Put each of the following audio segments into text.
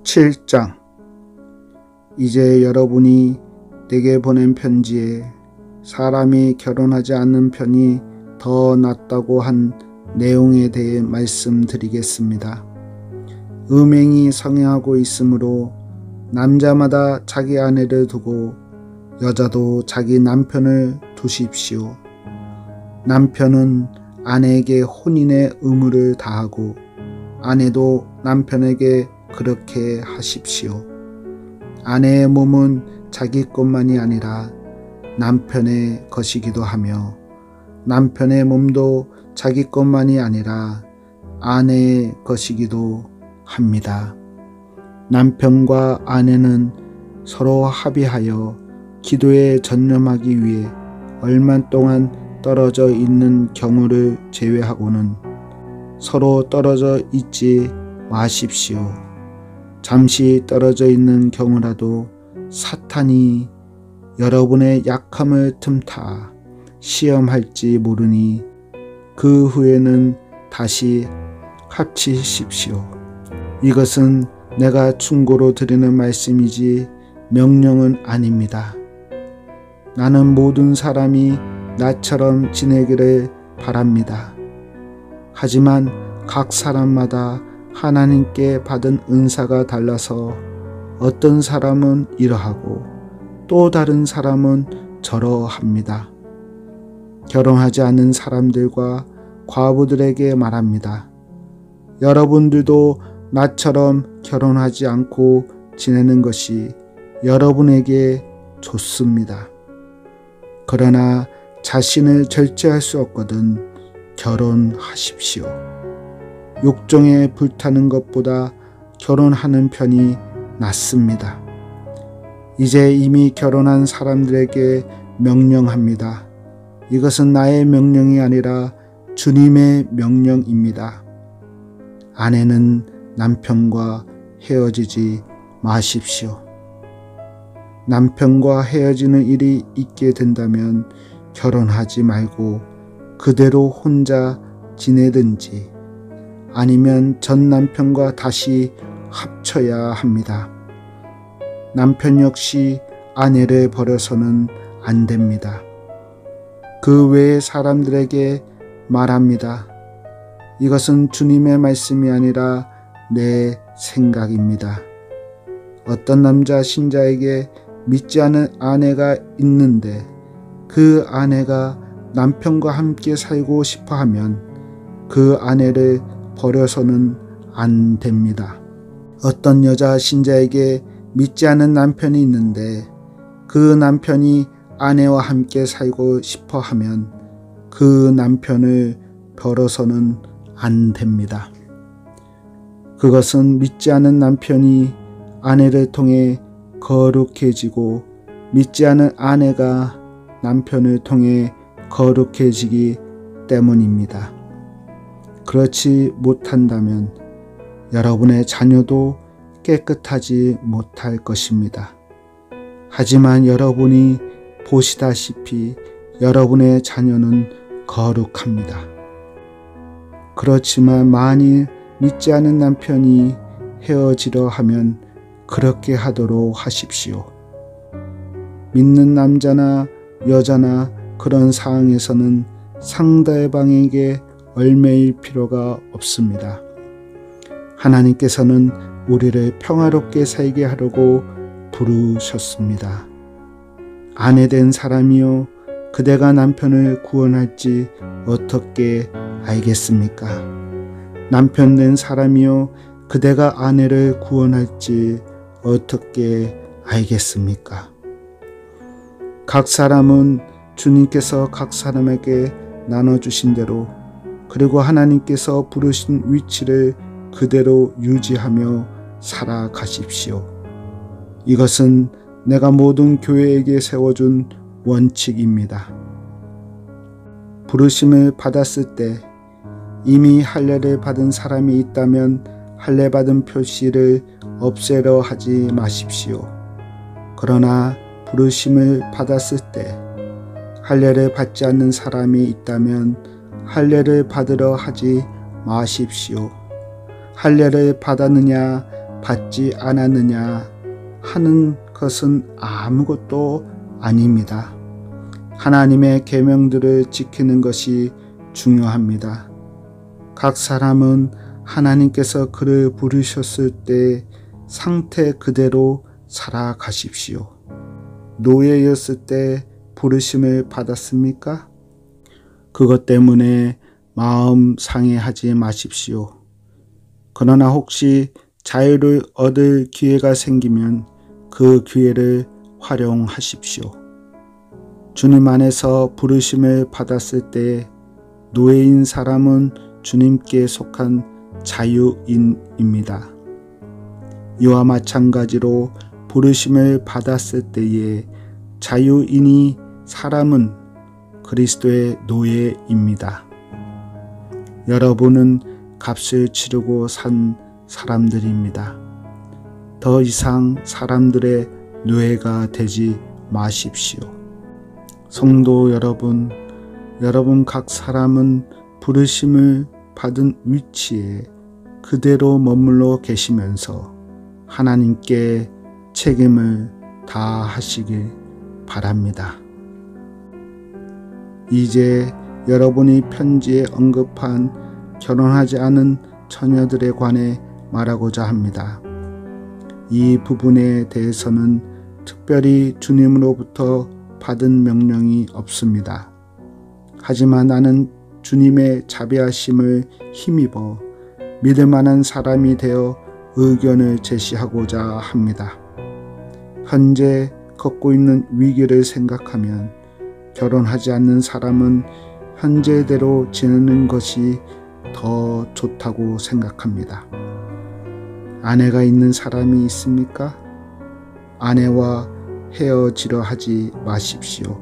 7장. 이제 여러분이 내게 보낸 편지에 사람이 결혼하지 않는 편이 더 낫다고 한 내용에 대해 말씀드리겠습니다. 음행이 성행하고 있으므로 남자마다 자기 아내를 두고 여자도 자기 남편을 두십시오. 남편은 아내에게 혼인의 의무를 다하고 아내도 남편에게 그렇게 하십시오. 아내의 몸은 자기 것만이 아니라 남편의 것이기도 하며 남편의 몸도 자기 것만이 아니라 아내의 것이기도 합니다. 남편과 아내는 서로 합의하여 기도에 전념하기 위해 얼마 동안 떨어져 있는 경우를 제외하고는 서로 떨어져 있지 마십시오. 잠시 떨어져 있는 경우라도 사탄이 여러분의 약함을 틈타 시험할지 모르니 그 후에는 다시 합치십시오. 이것은 내가 충고로 드리는 말씀이지 명령은 아닙니다. 나는 모든 사람이 나처럼 지내기를 바랍니다. 하지만 각 사람마다 하나님께 받은 은사가 달라서 어떤 사람은 이러하고 또 다른 사람은 저러합니다. 결혼하지 않는 사람들과 과부들에게 말합니다. 여러분들도 나처럼 결혼하지 않고 지내는 것이 여러분에게 좋습니다. 그러나 자신을 절제할 수 없거든 결혼하십시오. 욕정에 불타는 것보다 결혼하는 편이 낫습니다. 이제 이미 결혼한 사람들에게 명령합니다. 이것은 나의 명령이 아니라 주님의 명령입니다. 아내는 남편과 헤어지지 마십시오. 남편과 헤어지는 일이 있게 된다면 결혼하지 말고 그대로 혼자 지내든지 아니면 전 남편과 다시 합쳐야 합니다. 남편 역시 아내를 버려서는 안 됩니다. 그 외의 사람들에게 말합니다. 이것은 주님의 말씀이 아니라 내 생각입니다. 어떤 남자 신자에게 믿지 않은 아내가 있는데 그 아내가 남편과 함께 살고 싶어 하면 그 아내를 버려서는 안 됩니다. 어떤 여자 신자에게 믿지 않은 남편이 있는데 그 남편이 아내와 함께 살고 싶어 하면 그 남편을 버려서는 안 됩니다. 그것은 믿지 않은 남편이 아내를 통해 거룩해지고 믿지 않은 아내가 남편을 통해 거룩해지기 때문입니다. 그렇지 못한다면 여러분의 자녀도 깨끗하지 못할 것입니다. 하지만 여러분이 보시다시피 여러분의 자녀는 거룩합니다. 그렇지만 만일 믿지 않은 남편이 헤어지려 하면 그렇게 하도록 하십시오. 믿는 남자나 여자나 그런 상황에서는 상대방에게 얽매일 필요가 없습니다. 하나님께서는 우리를 평화롭게 살게 하려고 부르셨습니다. 아내된 사람이요 그대가 남편을 구원할지 어떻게 알겠습니까? 남편된 사람이요 그대가 아내를 구원할지 어떻게 알겠습니까? 각 사람은 주님께서 각 사람에게 나눠주신 대로 그리고 하나님께서 부르신 위치를 그대로 유지하며 살아가십시오. 이것은 내가 모든 교회에게 세워준 원칙입니다. 부르심을 받았을 때 이미 할례를 받은 사람이 있다면 할례 받은 표시를 없애려 하지 마십시오. 그러나 부르심을 받았을 때 할례를 받지 않는 사람이 있다면 할례를 받으려 하지 마십시오. 할례를 받았느냐 받지 않았느냐 하는 것은 아무것도 아닙니다. 하나님의 계명들을 지키는 것이 중요합니다. 각 사람은 하나님께서 그를 부르셨을 때 상태 그대로 살아가십시오. 노예였을 때 부르심을 받았습니까? 그것 때문에 마음 상해하지 마십시오. 그러나 혹시 자유를 얻을 기회가 생기면 그 기회를 활용하십시오. 주님 안에서 부르심을 받았을 때 노예인 사람은 주님께 속한 자유인입니다. 이와 마찬가지로 부르심을 받았을 때에 자유인이 사람은 그리스도의 노예입니다. 여러분은 값을 치르고 산 사람들입니다. 더 이상 사람들의 노예가 되지 마십시오. 성도 여러분, 여러분 각 사람은 부르심을 받은 위치에 그대로 머물러 계시면서 하나님께 책임을 다하시길 바랍니다. 이제 여러분이 편지에 언급한 결혼하지 않은 처녀들에 관해 말하고자 합니다. 이 부분에 대해서는 특별히 주님으로부터 받은 명령이 없습니다. 하지만 나는 주님의 자비하심을 힘입어 믿을 만한 사람이 되어 의견을 제시하고자 합니다. 현재 겪고 있는 위기를 생각하면 결혼하지 않는 사람은 현재대로 지내는 것이 더 좋다고 생각합니다. 아내가 있는 사람이 있습니까? 아내와 헤어지려 하지 마십시오.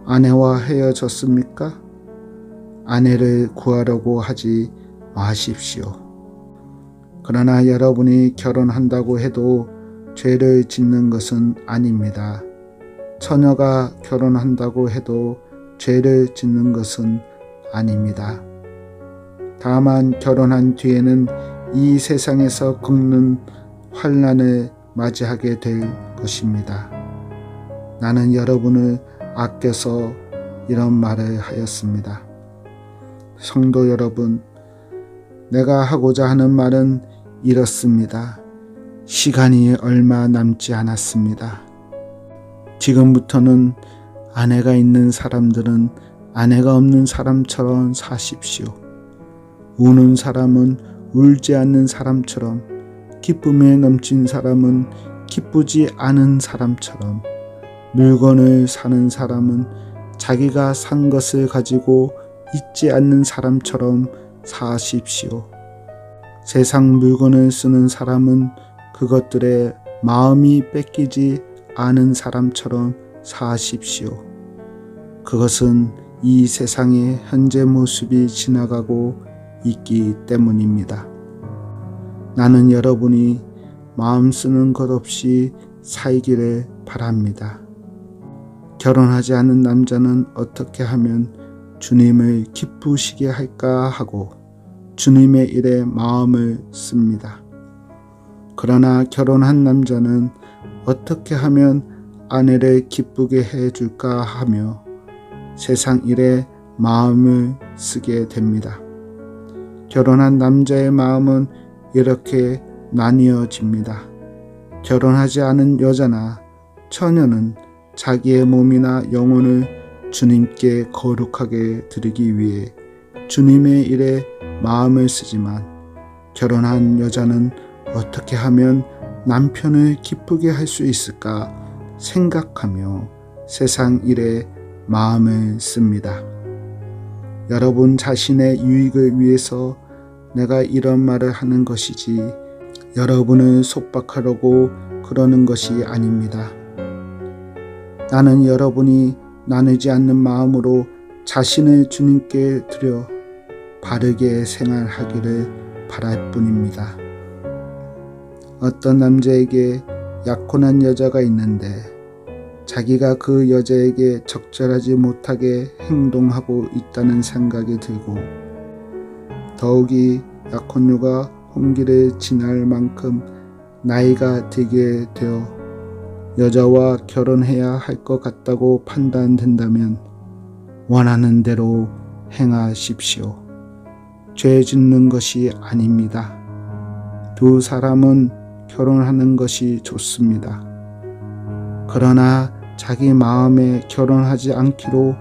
아내와 헤어졌습니까? 아내를 구하려고 하지 마십시오. 그러나 여러분이 결혼한다고 해도 죄를 짓는 것은 아닙니다. 처녀가 결혼한다고 해도 죄를 짓는 것은 아닙니다. 다만 결혼한 뒤에는 이 세상에서 겪는 환난을 맞이하게 될 것입니다. 나는 여러분을 아껴서 이런 말을 하였습니다. 성도 여러분, 내가 하고자 하는 말은 이렇습니다. 시간이 얼마 남지 않았습니다. 지금부터는 아내가 있는 사람들은 아내가 없는 사람처럼 사십시오. 우는 사람은 울지 않는 사람처럼, 기쁨에 넘친 사람은 기쁘지 않은 사람처럼, 물건을 사는 사람은 자기가 산 것을 가지고 잊지 않는 사람처럼 사십시오. 세상 물건을 쓰는 사람은 그것들의 마음이 뺏기지 않은 사람처럼 사십시오. 그것은 이 세상의 현재 모습이 지나가고 있기 때문입니다. 나는 여러분이 마음 쓰는 것 없이 살기를 바랍니다. 결혼하지 않은 남자는 어떻게 하면 주님을 기쁘시게 할까 하고 주님의 일에 마음을 씁니다. 그러나 결혼한 남자는 어떻게 하면 아내를 기쁘게 해줄까 하며 세상 일에 마음을 쓰게 됩니다. 결혼한 남자의 마음은 이렇게 나뉘어집니다. 결혼하지 않은 여자나 처녀는 자기의 몸이나 영혼을 주님께 거룩하게 드리기 위해 주님의 일에 마음을 쓰지만, 결혼한 여자는 어떻게 하면 남편을 기쁘게 할 수 있을까 생각하며 세상 일에 마음을 씁니다. 여러분 자신의 유익을 위해서 내가 이런 말을 하는 것이지 여러분을 속박하려고 그러는 것이 아닙니다. 나는 여러분이 나누지 않는 마음으로 자신을 주님께 드려 바르게 생활하기를 바랄 뿐입니다. 어떤 남자에게 약혼한 여자가 있는데 자기가 그 여자에게 적절하지 못하게 행동하고 있다는 생각이 들고, 더욱이 약혼녀가 홍기를 지날 만큼 나이가 들게 되어 여자와 결혼해야 할 것 같다고 판단된다면 원하는 대로 행하십시오. 죄 짓는 것이 아닙니다. 두 사람은 결혼하는 것이 좋습니다. 그러나 자기 마음에 결혼하지 않기로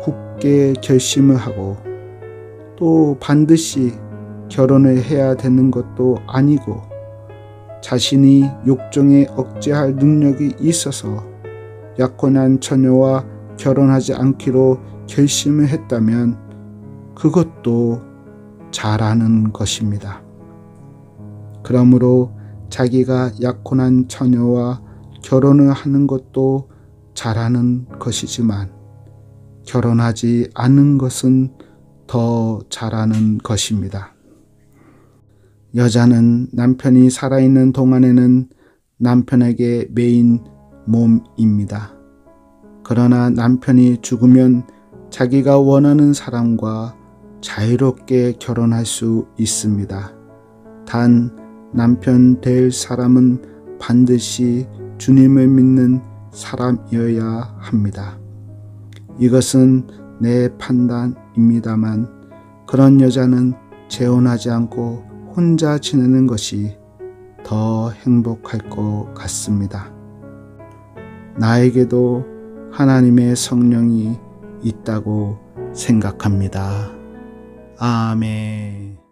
굳게 결심을 하고 또 반드시 결혼을 해야 되는 것도 아니고 자신이 욕정에 억제할 능력이 있어서 약혼한 처녀와 결혼하지 않기로 결심을 했다면 그것도 잘하는 것입니다. 그러므로 자기가 약혼한 처녀와 결혼을 하는 것도 잘하는 것이지만 결혼하지 않은 것은 더 잘하는 것입니다. 여자는 남편이 살아있는 동안에는 남편에게 매인 몸입니다. 그러나 남편이 죽으면 자기가 원하는 사람과 자유롭게 결혼할 수 있습니다. 단 남편 될 사람은 반드시 주님을 믿는 사람이어야 합니다. 이것은 내 판단입니다만 그런 여자는 재혼하지 않고 혼자 지내는 것이 더 행복할 것 같습니다. 나에게도 하나님의 성령이 있다고 생각합니다. 아멘.